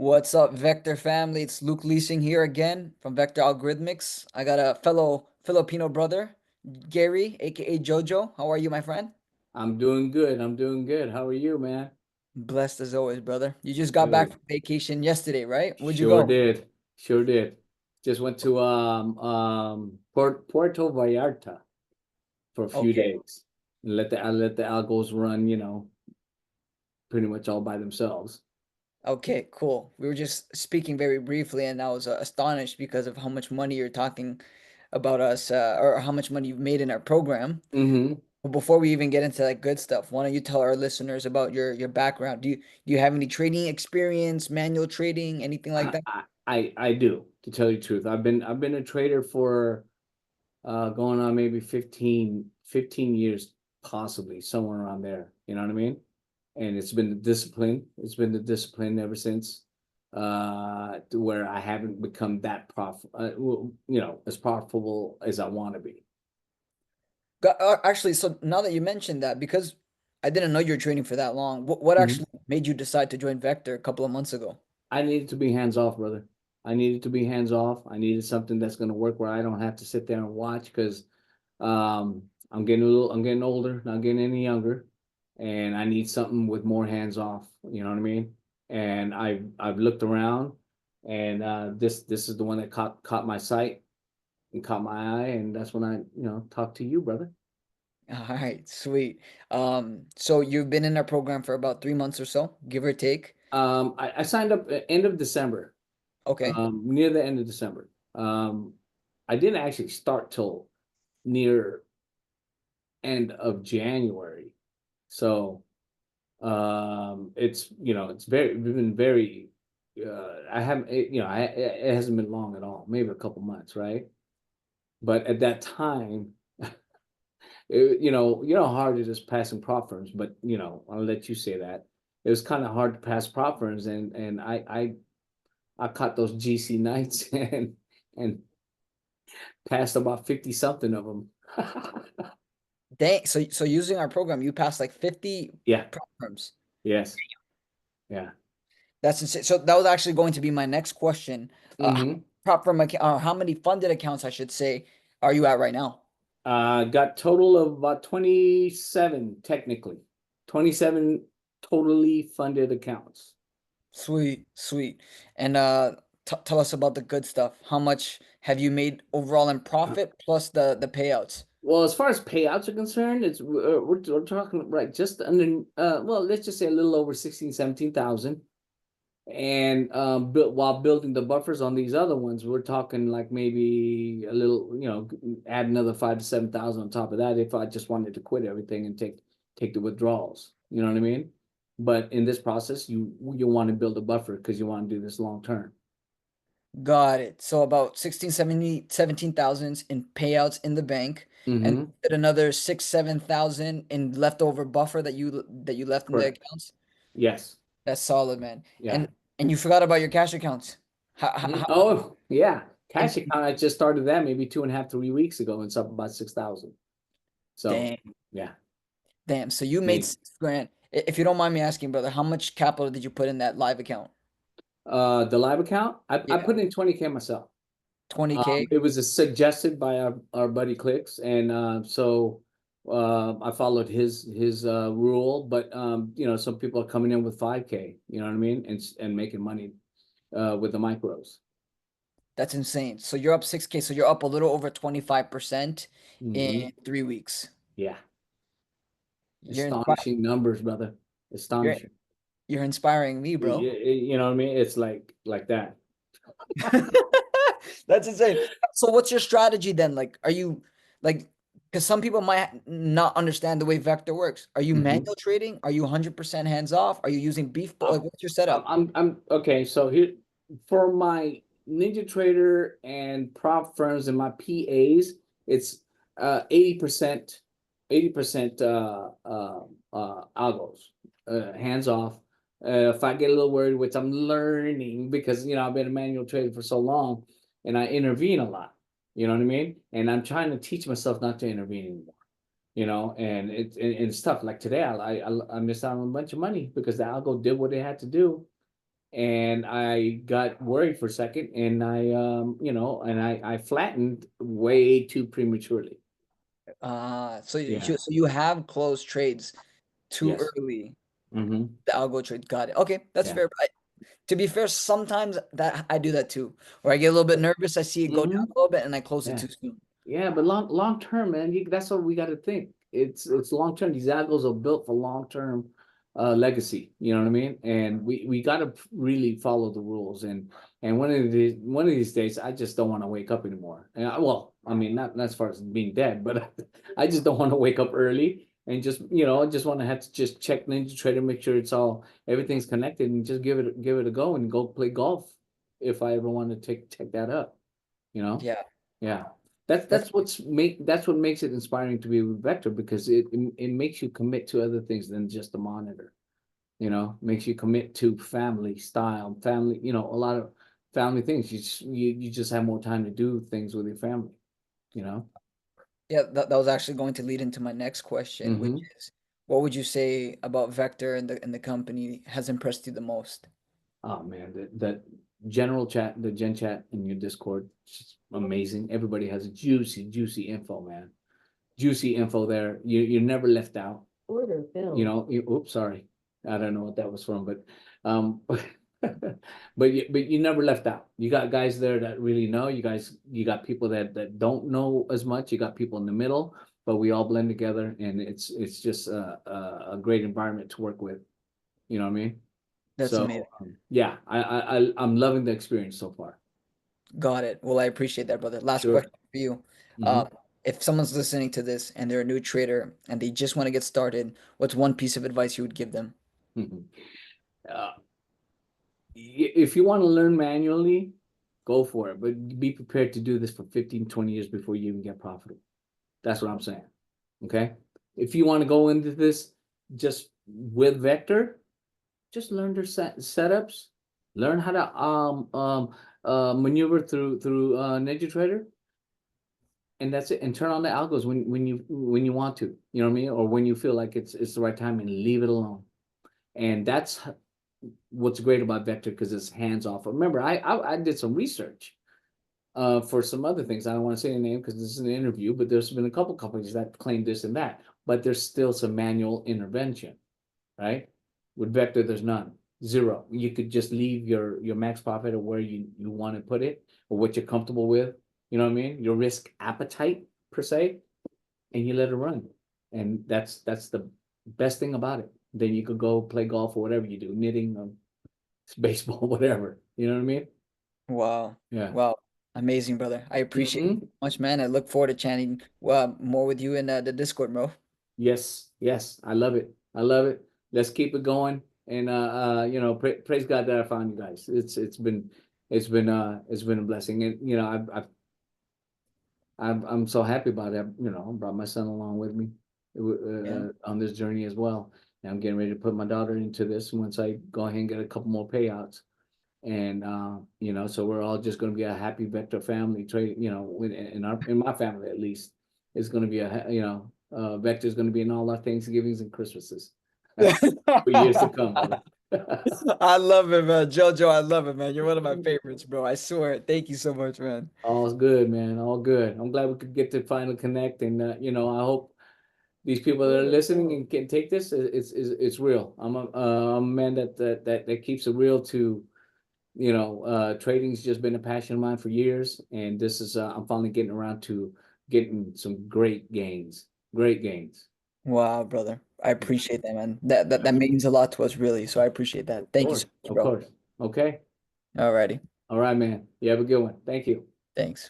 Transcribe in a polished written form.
What's up, Vector family? It's Luke Leasing here again from Vector Algorithmics. I got a fellow Filipino brother, Gary, aka Jojo. How are you, my friend? I'm doing good. I'm doing good. How are you, man? Blessed as always, brother. You just got back Good. from vacation yesterday, right? Where'd you Sure go? did. Sure did. Just went to Puerto Vallarta for a few Okay. days. And let the Algos run, pretty much all by themselves. Okay, cool. We were just speaking very briefly, and I was astonished because of how much money you're talking about us, or how much money you've made in our program. Mm-hmm. But before we even get into that good stuff, why don't you tell our listeners about your background? Do you have any trading experience, manual trading, anything like I, that? I I do, to tell you the truth. I've been a trader for going on maybe 15 years, possibly somewhere around there. You know what I mean? And it's been the discipline. It's been the discipline ever since, to where I haven't become that as profitable as I want to be. Actually, so now that you mentioned that, because I didn't know you were trading for that long, what Mhm. actually made you decide to join Vector a couple of months ago? I needed to be hands off, brother. I needed to be hands off. I needed something that's going to work where I don't have to sit there and watch because I'm getting older, not getting any younger, and I need something with more hands off. You know what I mean? And I've looked around, and this is the one that caught my sight and caught my eye, and that's when I talked to you, brother. All right, sweet. So you've been in our program for about 3 months or so, give or take. I signed up at end of December, Okay. near the end of December. I didn't actually start till near end of January, so it's been very I haven't it hasn't been long at all, maybe a couple months, right? But at that time, how hard it is passing prop firms, but I'll let you say that. It was kind of hard to pass prop firms, and I caught those GC nights and passed about 50 something of them. Dang, so using our program, you passed like 50 Yeah, programs. yes, yeah. That's insane. So that was actually going to be my next question. How Hmm. prop firm account, or how many funded accounts, I should say, are you at right now? Got total of about 27 technically. 27 totally funded accounts. Sweet, sweet. And t tell us about the good stuff. How much have you made overall in profit plus the payouts? Well, as far as payouts are concerned, we're talking right just under well, let's just say a little over 16, 17,000. And while building the buffers on these other ones, we're talking like maybe a little, add another 5 to 7,000 on top of that if I just wanted to quit everything and take the withdrawals. You know what I mean? But in this process, you want to build a buffer because you want to do this long term. Got it. So about 16, 70, 17,000 in payouts in the bank, and Mm-hmm. did another 6, 7,000 in leftover buffer that you left in the Correct. accounts. Yes. That's solid, man. Yeah. And you forgot about your cash accounts. Mhm. Oh, yeah. And Cash account. I just started that maybe 2.5, 3 weeks ago, and it's up about 6,000. So damn, yeah, damn. So you made made 6 grand. If you don't mind me asking, brother, how much capital did you put in that live account? the live account. I Yeah, put in 20K myself. 20K. It was suggested by our buddy Clicks, and so I followed his rule. But some people are coming in with 5K. You know what I mean, and making money with the micros. That's insane. So you're up 6K. So you're up a little over 25% Hmm. in 3 weeks. Yeah, You're inspiring. astonishing numbers, brother. You're Astonishing. you're inspiring me, bro. You know what I mean? It's like that. That's insane. So what's your strategy then? Like, are you like, because some people might not understand the way Vector works. Are you Hmm. manual trading? Are you 100% hands off? Are you using beef? Like, what's your setup? I'm okay. So here for my Ninja Trader and prop firms and my PAs, it's 80%, 80% algos, hands off. If I get a little worried, which I'm learning because I've been a manual trader for so long, and I intervene a lot. You know what I mean? And I'm trying to teach myself not to intervene anymore. And it's tough. Like today, I missed out on a bunch of money because the algo did what it had to do. and I got worried for a second, and I flattened way too prematurely. So Yeah. you have closed trades too Yes. early. Hmm. The algo trade. Got it. Okay, that's Yeah. fair. To be fair, sometimes that I do that too, where I get a little bit nervous, I see it go down Hmm. a little bit, and I close it Yeah. too soon. Yeah, but long term, man, that's what we got to think. It's long term. These algos are built for long term legacy. You know what I mean? And we got to really follow the rules. And one of these days, I just don't want to wake up anymore. And well, I mean, not as far as being dead, but I just don't want to wake up early and just I just want to have to just check NinjaTrader, make sure it's all everything's connected, and just give it a go and go play golf if I ever want to take that up. You know? Yeah, Yeah. that's That's what makes it inspiring to be a vector because it makes you commit to other things than just a monitor. Makes you commit to family style, family, a lot of family things. You just have more time to do things with your family, you know? yeah. That was actually going to lead into my next question, which Mm-hmm. is, what would you say about Vector and the company has impressed you the most? Oh man, that general chat, the gen chat in your Discord, it's amazing. Everybody has juicy info, man. Juicy info there. You're never left out. Order filled. Oops, sorry. I don't know what that was from, but um but you never left out. You got guys there that really know. You got people that don't know as much. You got people in the middle, but we all blend together, and it's just a great environment to work with. You know what I mean? That's amazing. So yeah, I'm loving the experience so far. Got it. Well, I appreciate that, brother. Last Sure. question for you. Hmm. If someone's listening to this and they're a new trader and they just want to get started, what's one piece of advice you would give them? Hmm. Uh, if you want to learn manually, go for it, but be prepared to do this for 15, 20 years before you even get profitable. That's what I'm saying. Okay. If you want to go into this just with Vector, just learn their setups, learn how to maneuver through NinjaTrader, and that's it. And turn on the algos when you want to, you know what I mean, or when you feel like it's the right time, and leave it alone. And that's what's great about Vector because it's hands off. Remember, I did some research for some other things. I don't want to say the name because this is an interview, but there's been a couple companies that claim this and that, but there's still some manual intervention, right? With Vector, there's none, zero. You could just leave your max profit or where you want to put it or what you're comfortable with. You know what I mean? Your risk appetite per se, and you let it run, and that's the best thing about it. Then you could go play golf or whatever you do, knitting, baseball, whatever. You know what I mean? Wow. Yeah. Wow. Amazing, brother. I appreciate it Hmm. so much, man. I look forward to chatting more with you in the Discord, bro. Yes, yes, I love it. I love it. Let's keep it going. And praise God that I found you guys. It's been a blessing. And I'm so happy about it. I brought my son along with me Yeah. on this journey as well. And I'm getting ready to put my daughter into this once I go ahead and get a couple more payouts. And so we're all just going to be a happy vector family trade, in my family at least. It's going to be vector is going to be in all our Thanksgivings and Christmases for years to come, brother. I love it, man. Jojo, I love it, man. You're one of my favorites, bro. I swear. Thank you so much, man. All's good, man. All good. I'm glad we could get to finally connect, and I hope these people that are listening and can take this. It's real. I'm a man that keeps it real to trading's just been a passion of mine for years, and this is I'm finally getting around to getting some great gains. Wow, brother. I Yeah, appreciate that, man. That yeah, means a lot to us, really. So I appreciate that. Thank you so much, of bro. course. Okay, Alrighty. all right, man. You have a good one. Thank you. Thanks.